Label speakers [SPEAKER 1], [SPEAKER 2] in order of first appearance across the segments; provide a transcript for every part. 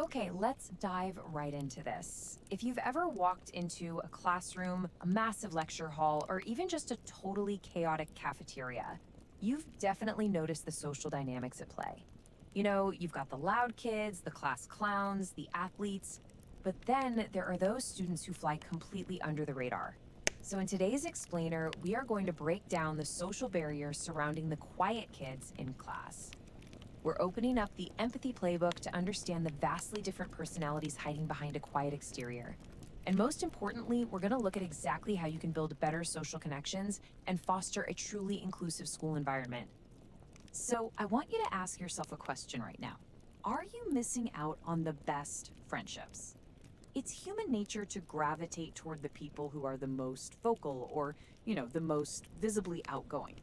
[SPEAKER 1] Okay, let's dive right into this. If you've ever walked into a classroom, a massive lecture hall, or even just a totally chaotic cafeteria, you've definitely noticed the social dynamics at play. You've got the loud kids, the class clowns, the athletes, but then there are those students who fly completely under the radar. So in today's explainer, we are going to break down the social barriers surrounding the quiet kids in class. We're opening up the empathy playbook to understand the vastly different personalities hiding behind a quiet exterior. And most importantly, we're going to look at exactly how you can build better social connections and foster a truly inclusive school environment. So, I want you to ask yourself a question right now. Are you missing out on the best friendships? It's human nature to gravitate toward the people who are the most vocal or, the most visibly outgoing.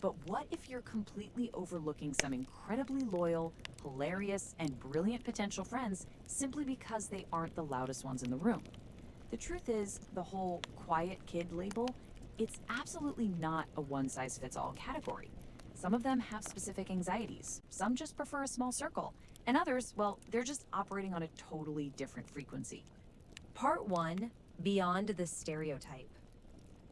[SPEAKER 1] But what if you're completely overlooking some incredibly loyal, hilarious, and brilliant potential friends simply because they aren't the loudest ones in the room? The truth is, the whole quiet kid label, it's absolutely not a one-size-fits-all category. Some of them have specific anxieties, some just prefer a small circle, and others, well, they're just operating on a totally different frequency. Part 1, Beyond the Stereotype.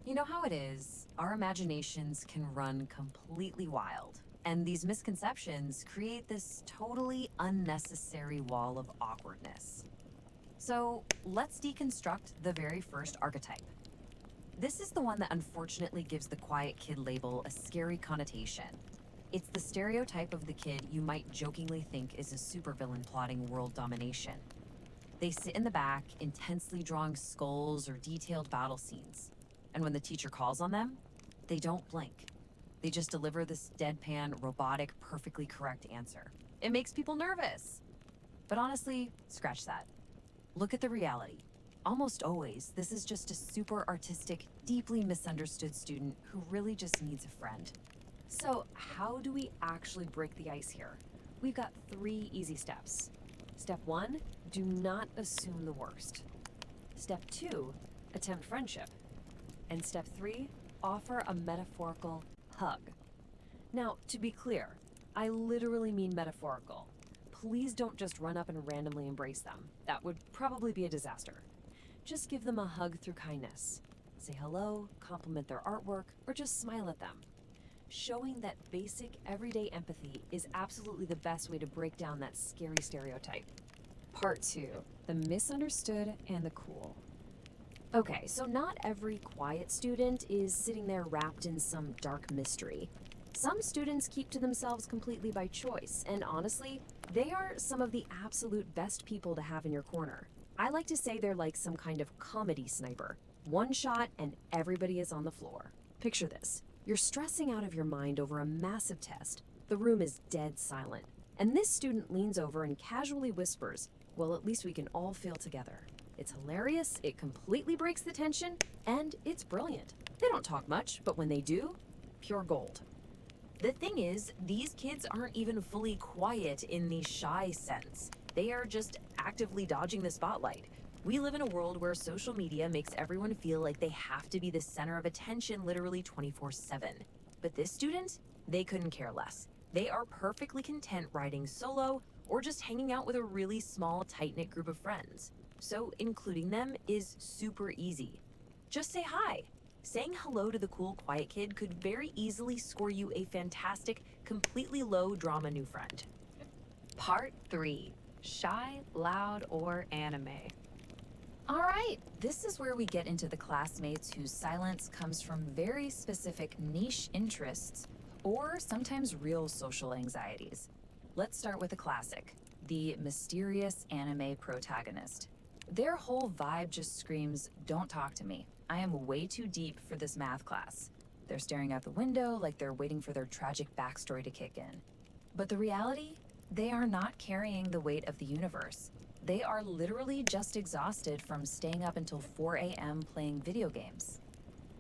[SPEAKER 1] You know how it is, our imaginations can run completely wild, and these misconceptions create this totally unnecessary wall of awkwardness. So let's deconstruct the very first archetype. This is the one that unfortunately gives the quiet kid label a scary connotation. It's the stereotype of the kid you might jokingly think is a supervillain plotting world domination. They sit in the back, intensely drawing skulls or detailed battle scenes. And when the teacher calls on them, they don't blink. They just deliver this deadpan, robotic, perfectly correct answer. It makes people nervous. But honestly, scratch that. Look at the reality. Almost always, this is just a super artistic, deeply misunderstood student who really just needs a friend. So, how do we actually break the ice here? We've got 3 easy steps. Step 1, do not assume the worst. Step 2, attempt friendship. And step 3, offer a metaphorical hug. Now, to be clear, I literally mean metaphorical. Please don't just run up and randomly embrace them. That would probably be a disaster. Just give them a hug through kindness. Say hello, compliment their artwork, or just smile at them. Showing that basic, everyday empathy is absolutely the best way to break down that scary stereotype. Part 2, the misunderstood and the cool. Okay, so not every quiet student is sitting there wrapped in some dark mystery. Some students keep to themselves completely by choice, and honestly, they are some of the absolute best people to have in your corner. I like to say they're like some kind of comedy sniper. One shot and everybody is on the floor. Picture this. You're stressing out of your mind over a massive test. The room is dead silent. And this student leans over and casually whispers, "Well, at least we can all feel together." It's hilarious, it completely breaks the tension, and it's brilliant. They don't talk much, but when they do, pure gold. The thing is, these kids aren't even fully quiet in the shy sense. They are just actively dodging the spotlight. We live in a world where social media makes everyone feel like they have to be the center of attention literally 24/7. But this student, they couldn't care less. They are perfectly content riding solo or just hanging out with a really small, tight-knit group of friends. So including them is super easy. Just say hi. Saying hello to the cool, quiet kid could very easily score you a fantastic, completely low-drama new friend. Part 3, Shy, Loud, or Anime. All right, this is where we get into the classmates whose silence comes from very specific niche interests or sometimes real social anxieties. Let's start with a classic, the mysterious anime protagonist. Their whole vibe just screams, "Don't talk to me. I am way too deep for this math class." They're staring out the window like they're waiting for their tragic backstory to kick in. But the reality? They are not carrying the weight of the universe. They are literally just exhausted from staying up until 4 a.m. playing video games.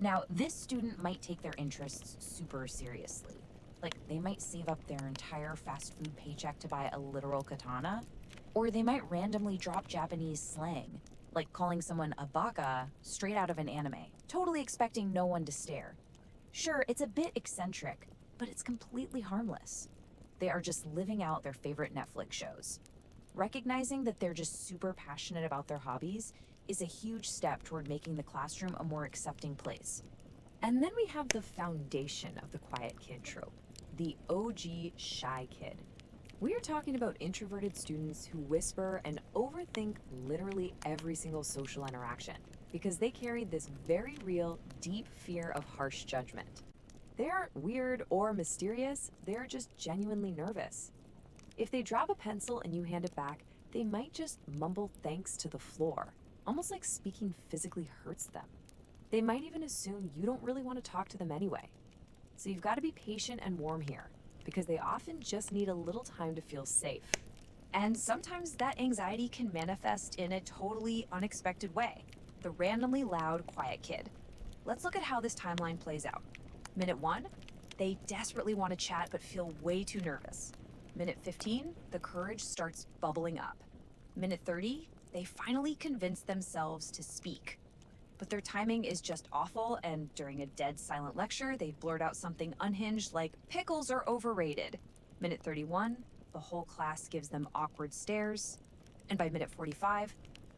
[SPEAKER 1] Now, this student might take their interests super seriously. Like, they might save up their entire fast food paycheck to buy a literal katana, or they might randomly drop Japanese slang, like calling someone a baka straight out of an anime, totally expecting no one to stare. Sure, it's a bit eccentric, but it's completely harmless. They are just living out their favorite Netflix shows. Recognizing that they're just super passionate about their hobbies is a huge step toward making the classroom a more accepting place. And then we have the foundation of the quiet kid trope, the OG shy kid. We are talking about introverted students who whisper and overthink literally every single social interaction because they carry this very real, deep fear of harsh judgment. They aren't weird or mysterious, they're just genuinely nervous. If they drop a pencil and you hand it back, they might just mumble thanks to the floor, almost like speaking physically hurts them. They might even assume you don't really want to talk to them anyway. So you've got to be patient and warm here, because they often just need a little time to feel safe. And sometimes that anxiety can manifest in a totally unexpected way. The randomly loud, quiet kid. Let's look at how this timeline plays out. Minute 1, they desperately want to chat but feel way too nervous. Minute 15, the courage starts bubbling up. Minute 30, they finally convince themselves to speak. But their timing is just awful, and during a dead silent lecture, they blurt out something unhinged like, "Pickles are overrated." Minute 31, the whole class gives them awkward stares. And by minute 45,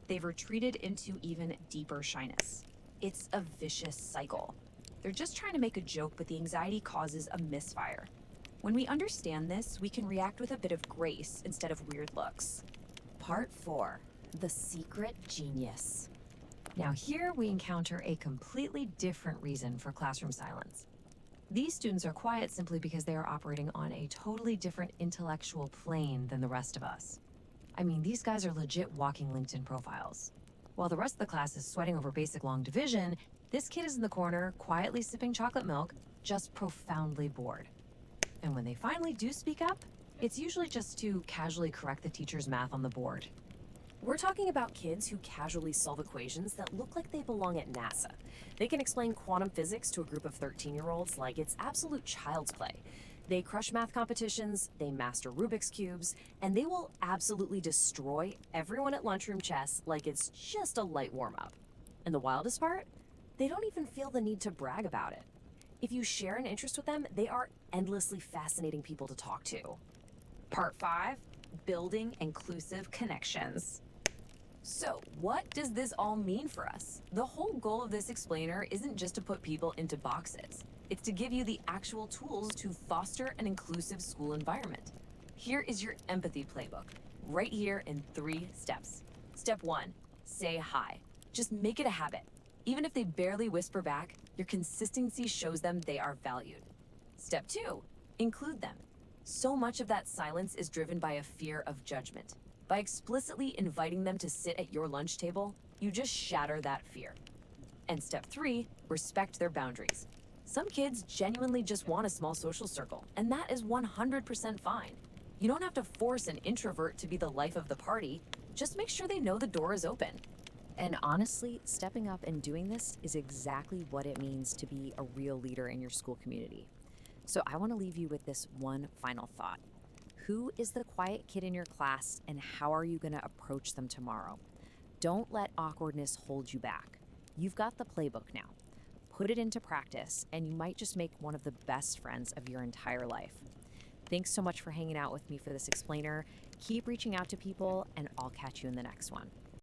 [SPEAKER 1] they've retreated into even deeper shyness. It's a vicious cycle. They're just trying to make a joke, but the anxiety causes a misfire. When we understand this, we can react with a bit of grace instead of weird looks. Part 4, the secret genius. Now here we encounter a completely different reason for classroom silence. These students are quiet simply because they are operating on a totally different intellectual plane than the rest of us. I mean, these guys are legit walking LinkedIn profiles. While the rest of the class is sweating over basic long division, this kid is in the corner, quietly sipping chocolate milk, just profoundly bored. And when they finally do speak up, it's usually just to casually correct the teacher's math on the board.
[SPEAKER 2] We're talking about kids who casually solve equations that look like they belong at NASA. They can explain quantum physics to a group of 13-year-olds like it's absolute child's play. They crush math competitions, they master Rubik's Cubes, and they will absolutely destroy everyone at lunchroom chess like it's just a light warm-up. And the wildest part? They don't even feel the need to brag about it. If you share an interest with them, they are endlessly fascinating people to talk to.
[SPEAKER 1] Part 5, building inclusive connections. So, what does this all mean for us? The whole goal of this explainer isn't just to put people into boxes. It's to give you the actual tools to foster an inclusive school environment. Here is your empathy playbook, right here in 3 steps. Step 1, say hi. Just make it a habit. Even if they barely whisper back, your consistency shows them they are valued. Step 2, include them. So much of that silence is driven by a fear of judgment. By explicitly inviting them to sit at your lunch table, you just shatter that fear. And step 3, respect their boundaries. Some kids genuinely just want a small social circle, and that is 100% fine. You don't have to force an introvert to be the life of the party. Just make sure they know the door is open.
[SPEAKER 2] And honestly, stepping up and doing this is exactly what it means to be a real leader in your school community. So I want to leave you with this one final thought. Who is the quiet kid in your class, and how are you going to approach them tomorrow? Don't let awkwardness hold you back. You've got the playbook now. Put it into practice, and you might just make one of the best friends of your entire life. Thanks so much for hanging out with me for this explainer. Keep reaching out to people, and I'll catch you in the next one.